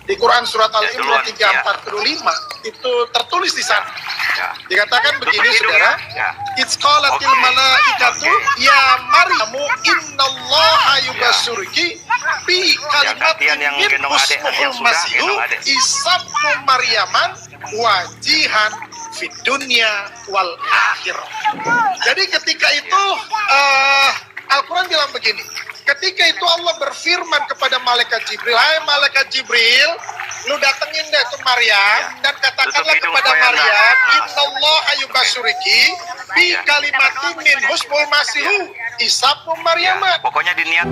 Di Quran surat Al-Imran 3:45 itu tertulis di sana. Dikatakan begini, saudara. It's qalatil malaikatu ya Maryamu innallaha yubassyiriki bi kalimatin min husmuhul masihu Isa ibnu Maryaman wajihan fid dunya wal akhirah. Jadi ketika itu Al-Quran bilang begini. Ketika itu Allah berfirman kepada malaikat Jibril, hai malaikat Jibril, lu datengin deh ke Maryam dan katakanlah kepada Maryam, innallaha yubassyiriki bi kalimatin min husmul masihu Isa ibnu Maryam. Pokoknya diniat.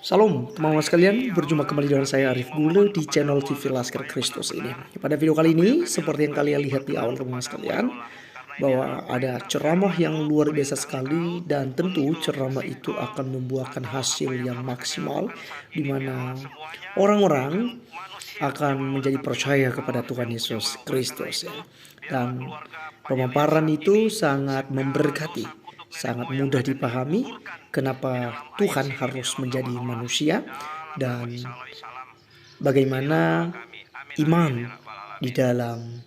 Salam teman-teman sekalian, berjumpa kembali dengan saya Arif Gule di channel TV Laskar Kristus ini. Pada video kali ini, seperti yang kalian lihat di awal teman-teman sekalian, bahwa ada ceramah yang luar biasa sekali dan tentu ceramah itu akan membuahkan hasil yang maksimal di mana orang-orang akan menjadi percaya kepada Tuhan Yesus Kristus ya. Dan pemaparan itu sangat memberkati, sangat mudah dipahami kenapa Tuhan harus menjadi manusia dan bagaimana iman di dalam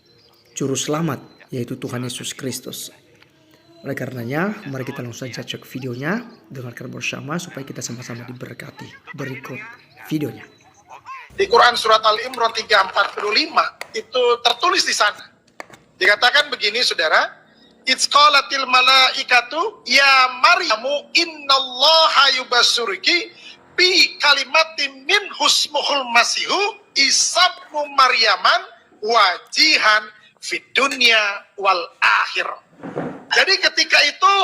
juru selamat yaitu Tuhan Yesus Kristus. Oleh karenanya mari kita langsung saja cek videonya, dengarkan bersama supaya kita sama-sama diberkati. Berikut videonya. Di Quran surat Al-Imran 3:45 itu tertulis di sana. Dikatakan begini, saudara. It's qalatil malaikatu ya Maryamu innallaha yubassyiriki bi kalimatin min husmuhul masihu Isa ibnu Maryaman wajihan fid dunya wal akhirah. Jadi ketika itu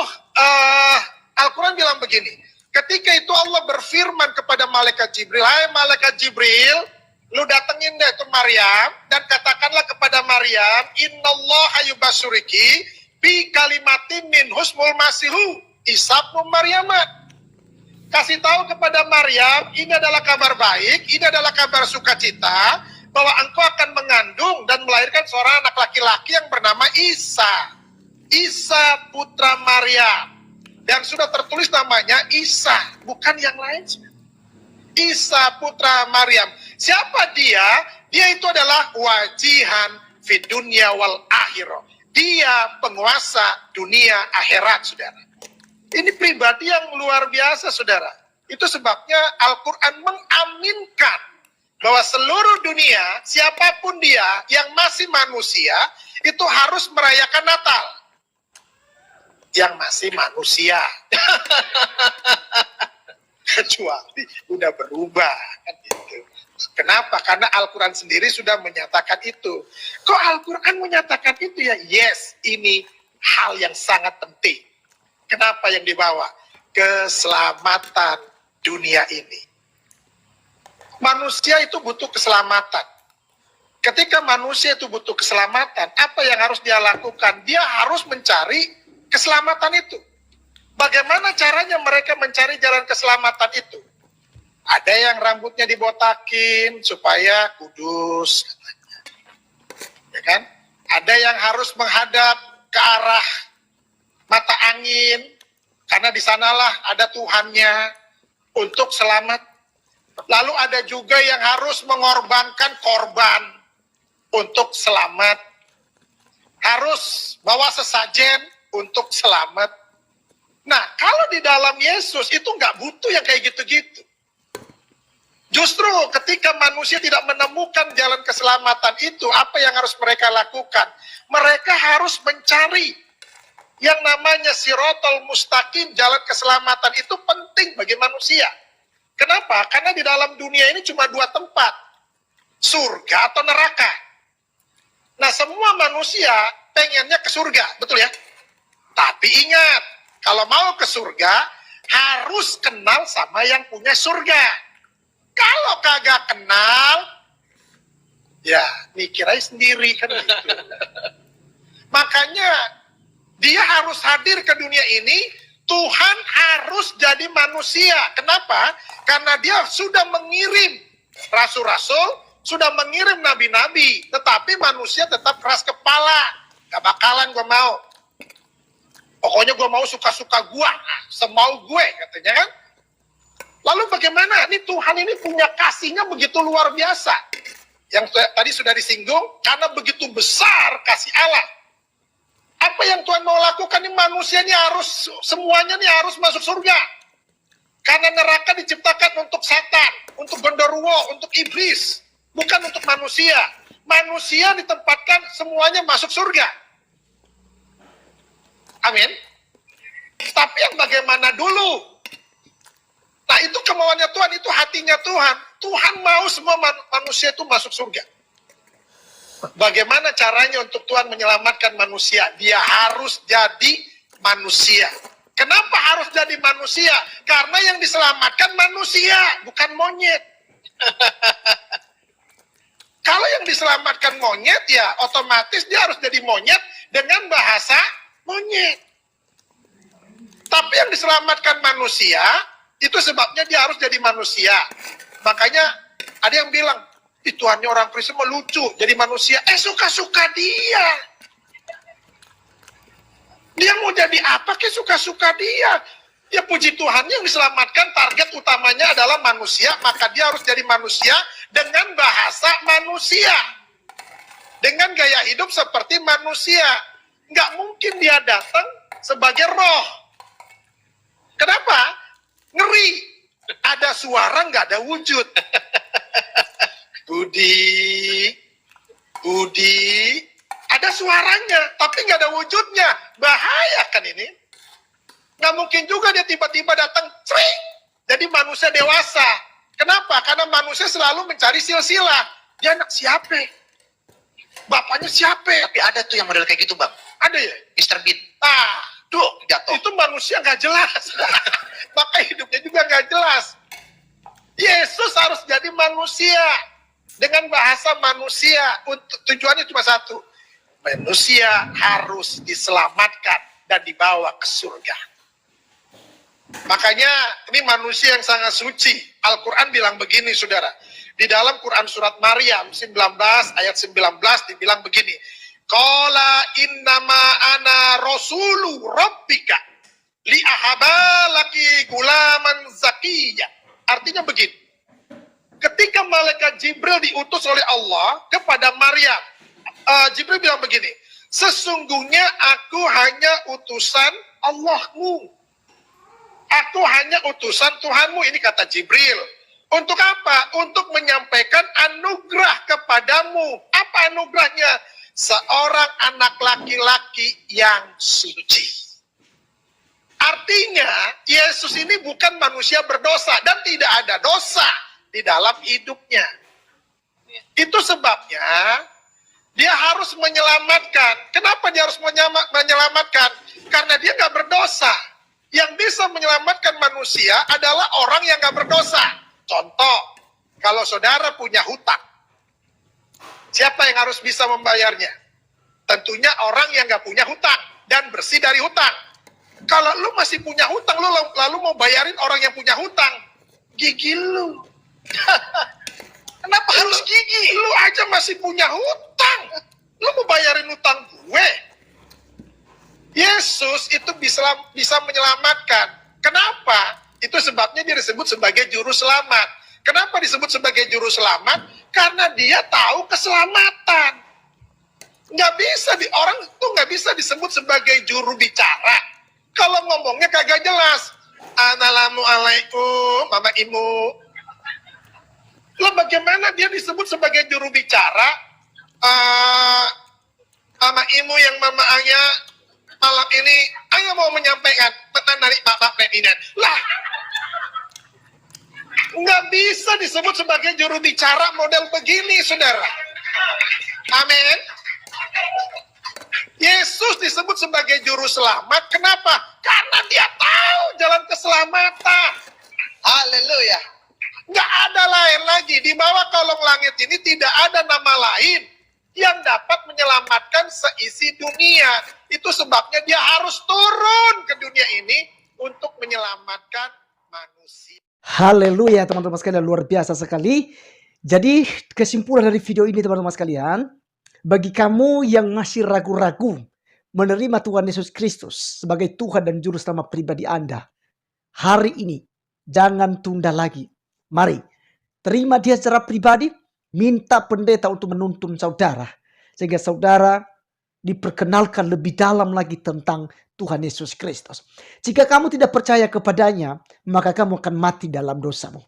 Al-Quran bilang begini. Ketika itu Allah berfirman kepada malaikat Jibril, hai malaikat Jibril, lu datengin deh ke Maryam dan katakanlah kepada Maryam, innallaha yubassyiriki bi kalimatin min husmul masihu Isa ibnu Maryam. Kasih tahu kepada Maryam, ini adalah kabar baik, ini adalah kabar sukacita bahwa engkau akan mengandung dan melahirkan seorang anak laki-laki yang bernama Isa. Isa putra Maryam. Dan sudah tertulis namanya Isa, bukan yang lain. Isa putra Maryam. Siapa dia? Dia itu adalah wajihan fid dunya wal akhirah. Dia penguasa dunia akhirat, saudara. Ini pribadi yang luar biasa, saudara. Itu sebabnya Al-Quran mengaminkan bahwa seluruh dunia, siapapun dia yang masih manusia, itu harus merayakan Natal. Yang masih manusia. Kecuali udah berubah. Kan gitu. Kenapa? Karena Al-Quran sendiri sudah menyatakan itu. Kok Al-Quran menyatakan itu ya? Yes, ini hal yang sangat penting. Kenapa yang dibawa? Keselamatan dunia ini. Manusia itu butuh keselamatan. Ketika manusia itu butuh keselamatan, apa yang harus dia lakukan? Dia harus mencari keselamatan itu. Bagaimana caranya mereka mencari jalan keselamatan itu? Ada yang rambutnya dibotakin supaya kudus, ya kan? Ada yang harus menghadap ke arah mata angin, karena di sanalah ada Tuhannya untuk selamat. Lalu ada juga yang harus mengorbankan korban untuk selamat. Harus bawa sesajen untuk selamat. Nah, kalau di dalam Yesus itu nggak butuh yang kayak gitu-gitu. Justru ketika manusia tidak menemukan jalan keselamatan itu, apa yang harus mereka lakukan? Mereka harus mencari yang namanya sirotol mustaqim, jalan keselamatan itu penting bagi manusia. Kenapa? Karena di dalam dunia ini cuma dua tempat, surga atau neraka. Nah, semua manusia pengennya ke surga, betul ya? Tapi ingat, kalau mau ke surga, harus kenal sama yang punya surga. Kalau kagak kenal, ya mikir aja sendiri kan gitu. Makanya dia harus hadir ke dunia ini Tuhan harus jadi manusia. Kenapa? Karena dia sudah mengirim rasul-rasul, sudah mengirim nabi-nabi, tetapi manusia tetap keras kepala. Gak bakalan gue mau. Pokoknya gue mau suka-suka gue, semau gue, katanya kan. Lalu bagaimana? Ini Tuhan ini punya kasihnya begitu luar biasa. Yang tadi sudah disinggung, karena begitu besar kasih Allah. Apa yang Tuhan mau lakukan? Ini manusia ini harus, semuanya ini harus masuk surga. Karena neraka diciptakan untuk setan, untuk genderuwo, untuk iblis. Bukan untuk manusia. Manusia ditempatkan semuanya masuk surga. Amin. Tapi yang bagaimana dulu? Nah itu kemauannya Tuhan, itu hatinya Tuhan. Tuhan mau semua manusia itu masuk surga. Bagaimana caranya untuk Tuhan menyelamatkan manusia? Dia harus jadi manusia. Kenapa harus jadi manusia? Karena yang diselamatkan manusia, bukan monyet. Kalau yang diselamatkan monyet, ya otomatis dia harus jadi monyet dengan bahasa monyet. Tapi yang diselamatkan manusia, itu sebabnya dia harus jadi manusia. Makanya ada yang bilang, Tuhannya orang Kristen mau lucu, jadi manusia. Suka-suka dia. Dia mau jadi apa ke suka-suka dia. Ya puji Tuhan, yang diselamatkan target utamanya adalah manusia, maka dia harus jadi manusia dengan bahasa manusia. Dengan gaya hidup seperti manusia. Nggak mungkin dia datang sebagai roh. Kenapa? Ngeri. Ada suara, nggak ada wujud. Budi, ada suaranya, tapi nggak ada wujudnya. Bahaya kan ini? Nggak mungkin juga dia tiba-tiba datang, cring, jadi manusia dewasa. Kenapa? Karena manusia selalu mencari silsilah. Dia anak siapa? Bapaknya siapa? Tapi ada tuh yang model kayak gitu, Bang. Ada ya? Mr. Bean. Jatuh. Itu manusia nggak jelas. Maka hidupnya juga nggak jelas. Yesus harus jadi manusia. Dengan bahasa manusia. Tujuannya cuma satu. Manusia harus diselamatkan dan dibawa ke surga. Makanya ini manusia yang sangat suci. Al-Quran bilang begini, saudara. Di dalam Quran surat Maryam 19 ayat 19 dibilang begini. Qala innama ana rasulu rabbika li'ahaba laki gulaman zakiyya. Artinya begini. Ketika malaikat Jibril diutus oleh Allah kepada Maryam, Jibril bilang begini, sesungguhnya aku hanya utusan Allahmu. Aku hanya utusan Tuhanmu, ini kata Jibril. Untuk apa? Untuk menyampaikan anugerah kepadamu. Apa anugerahnya? Seorang anak laki-laki yang suci. Artinya, Yesus ini bukan manusia berdosa dan tidak ada dosa di dalam hidupnya. Itu sebabnya dia harus menyelamatkan. Kenapa dia harus menyelamatkan? Karena dia nggak berdosa. Yang bisa menyelamatkan manusia adalah orang yang nggak berdosa. Contoh, kalau saudara punya hutang, siapa yang harus bisa membayarnya? Tentunya orang yang nggak punya hutang dan bersih dari hutang. Kalau lu masih punya hutang, lu lalu mau bayarin orang yang punya hutang, gigi lu. Kenapa harus gigi? Lu aja masih punya hutang. Lu mau bayarin hutang gue? Yesus itu bisa menyelamatkan. Kenapa? Itu sebabnya dia disebut sebagai juru selamat. Kenapa disebut sebagai juru selamat? Karena dia tahu keselamatan. Orang tuh nggak bisa disebut sebagai juru bicara. Kalau ngomongnya kagak jelas. Assalamualaikum, Mama Imu. Lah bagaimana dia disebut sebagai juru bicara? Mama Imu yang Mama Aya malam ini, Aya mau menyampaikan petan dari Bapak Presiden. Lah, nggak bisa disebut sebagai juru bicara model begini, saudara. Amin. Yesus disebut sebagai juru selamat. Kenapa? Karena dia tahu jalan keselamatan. Haleluya. Nggak ada lain lagi. Di bawah kolong langit ini tidak ada nama lain yang dapat menyelamatkan seisi dunia. Itu sebabnya dia harus turun ke dunia ini untuk menyelamatkan manusia. Haleluya teman-teman sekalian, luar biasa sekali. Jadi kesimpulan dari video ini teman-teman sekalian, bagi kamu yang masih ragu-ragu menerima Tuhan Yesus Kristus sebagai Tuhan dan Juru Selamat pribadi Anda, hari ini jangan tunda lagi. Mari terima Dia secara pribadi, minta pendeta untuk menuntun saudara, sehingga saudara diperkenalkan lebih dalam lagi tentang Tuhan Yesus Kristus. Jika kamu tidak percaya kepadanya, maka kamu akan mati dalam dosamu.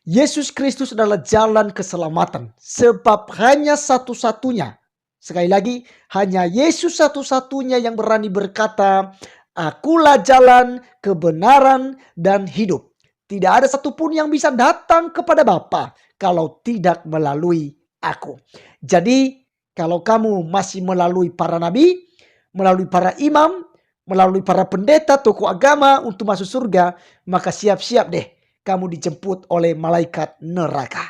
Yesus Kristus adalah jalan keselamatan, sebab hanya satu-satunya. Sekali lagi, hanya Yesus satu-satunya yang berani berkata, "Akulah jalan, kebenaran, dan hidup." Tidak ada satupun yang bisa datang kepada Bapa kalau tidak melalui aku. Jadi, kalau kamu masih melalui para nabi, melalui para imam, melalui para pendeta, tokoh agama untuk masuk surga, maka siap-siap deh kamu dijemput oleh malaikat neraka.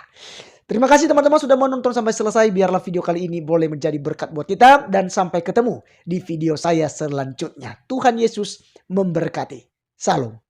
Terima kasih teman-teman sudah menonton sampai selesai. Biarlah video kali ini boleh menjadi berkat buat kita. Dan sampai ketemu di video saya selanjutnya. Tuhan Yesus memberkati. Salam.